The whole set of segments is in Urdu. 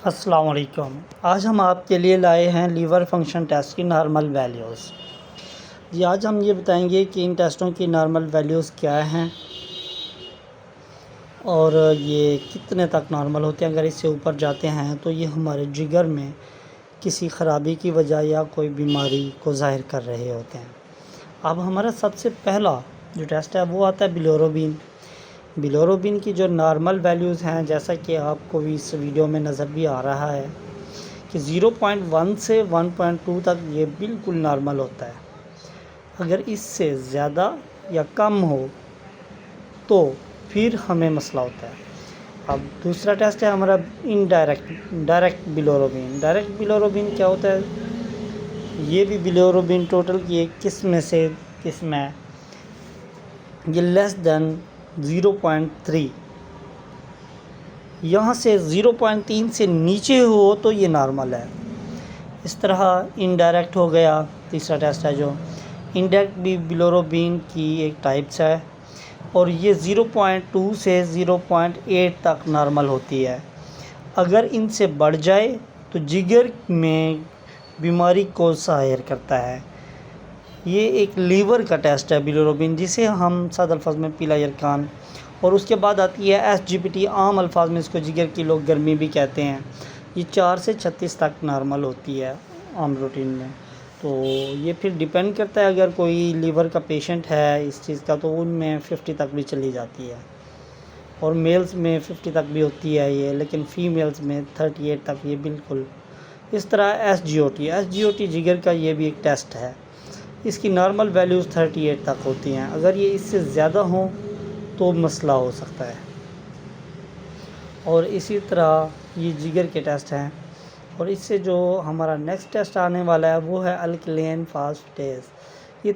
السلام علیکم۔ آج ہم آپ کے لیے لائے ہیں لیور فنکشن ٹیسٹ کی نارمل ویلیوز۔ آج ہم یہ بتائیں گے کہ ان ٹیسٹوں کی نارمل ویلیوز کیا ہیں اور یہ کتنے تک نارمل ہوتے ہیں۔ اگر اس سے اوپر جاتے ہیں تو یہ ہمارے جگر میں کسی خرابی کی وجہ یا کوئی بیماری کو ظاہر کر رہے ہوتے ہیں۔ اب ہمارا سب سے پہلا جو ٹیسٹ ہے وہ آتا ہے بلیروبین۔ بلیروبین کی جو نارمل ویلیوز ہیں، جیسا کہ آپ کو بھی اس ویڈیو میں نظر بھی آ رہا ہے کہ 0.1 سے 1.2 تک یہ بالکل نارمل ہوتا ہے۔ اگر اس سے زیادہ یا کم ہو تو پھر ہمیں مسئلہ ہوتا ہے۔ اب دوسرا ٹیسٹ ہے ہمارا ڈائریکٹ بلیروبین۔ ڈائریکٹ بلیروبین کیا ہوتا ہے؟ یہ بھی بلیروبین ٹوٹل کی ایک قسم سے قسم ہے۔ یہ لیس دین 0.3، یہاں سے 0.3 سے نیچے ہو تو یہ نارمل ہے۔ اس طرح انڈائریکٹ ہو گیا تیسرا ٹیسٹ ہے جو انڈائریکٹ بھی بلیروبین کی ایک ٹائپس ہے، اور یہ 0.2 سے 0.8 تک نارمل ہوتی ہے۔ اگر ان سے بڑھ جائے تو جگر میں بیماری کو ظاہر کرتا ہے۔ یہ ایک لیور کا ٹیسٹ ہے بلیروبین، جسے ہم سادہ الفاظ میں پیلا یرکان، اور اس کے بعد آتی ہے SGPT، عام الفاظ میں اس کو جگر کی لوگ گرمی بھی کہتے ہیں۔ یہ 4 سے 36 تک نارمل ہوتی ہے عام روٹین میں۔ تو یہ پھر ڈیپینڈ کرتا ہے، اگر کوئی لیور کا پیشنٹ ہے اس چیز کا تو ان میں 50 تک بھی چلی جاتی ہے، اور میلز میں 50 تک بھی ہوتی ہے یہ، لیکن فیمیلز میں 38 تک یہ بالکل۔ اس طرح SGOT جگر کا یہ بھی ایک ٹیسٹ ہے، اس کی نارمل ویلیوز 38 تک ہوتی ہیں۔ اگر یہ اس سے زیادہ ہوں تو مسئلہ ہو سکتا ہے۔ اور اسی طرح یہ جگر کے ٹیسٹ ہیں، اور اس سے جو ہمارا نیکسٹ ٹیسٹ آنے والا ہے وہ ہے الکلین فاسفیٹیز۔ یہ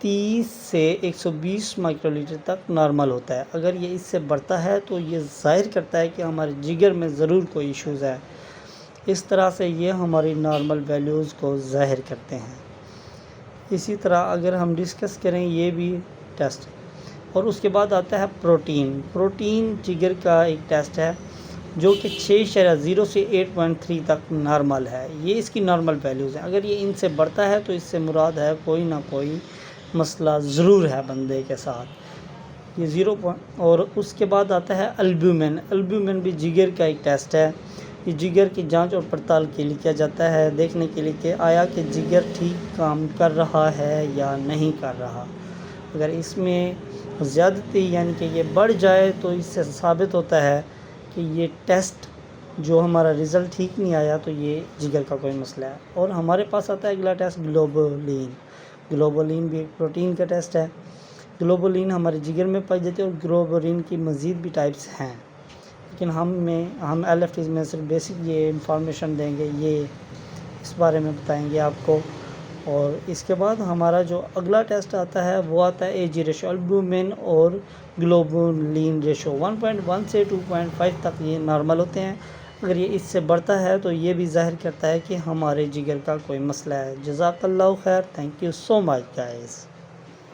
30 سے 120 مائکرو لیٹر تک نارمل ہوتا ہے۔ اگر یہ اس سے بڑھتا ہے تو یہ ظاہر کرتا ہے کہ ہمارے جگر میں ضرور کوئی ایشوز ہے۔ اس طرح سے یہ ہماری نارمل ویلیوز کو ظاہر کرتے ہیں۔ اسی طرح اگر ہم ڈسکس کریں یہ بھی ٹیسٹ، اور اس کے بعد آتا ہے پروٹین جگر کا ایک ٹیسٹ ہے جو کہ 6.0 سے 8.3 تک نارمل ہے۔ یہ اس کی نارمل ویلیوز ہیں۔ اگر یہ ان سے بڑھتا ہے تو اس سے مراد ہے کوئی نہ کوئی مسئلہ ضرور ہے بندے کے ساتھ۔ یہ 0 اور اس کے بعد آتا ہے البیومن بھی جگر کا ایک ٹیسٹ ہے۔ یہ جگر کی جانچ اور پڑتال کے لیے کیا جاتا ہے، دیکھنے کے لیے کہ آیا کہ جگر ٹھیک کام کر رہا ہے یا نہیں کر رہا۔ اگر اس میں زیادتی یعنی کہ یہ بڑھ جائے تو اس سے ثابت ہوتا ہے کہ یہ ٹیسٹ جو ہمارا رزلٹ ٹھیک نہیں آیا تو یہ جگر کا کوئی مسئلہ ہے۔ اور ہمارے پاس آتا ہے اگلا ٹیسٹ گلوبولین بھی ایک پروٹین کا ٹیسٹ ہے۔ گلوبولین ہمارے جگر میں پائی جاتی ہے، اور گلوبولین کی مزید بھی ٹائپس ہیں، لیکن ہم LFTs میں صرف بیسک یہ انفارمیشن دیں گے، یہ اس بارے میں بتائیں گے آپ کو۔ اور اس کے بعد ہمارا جو اگلا ٹیسٹ آتا ہے وہ آتا ہے AG ریشو، البیومن اور گلوبولین ریشو 1.1 سے 2.5 تک یہ نارمل ہوتے ہیں۔ اگر یہ اس سے بڑھتا ہے تو یہ بھی ظاہر کرتا ہے کہ ہمارے جگر کا کوئی مسئلہ ہے۔ جزاک اللہ خیر، thank you so much guys.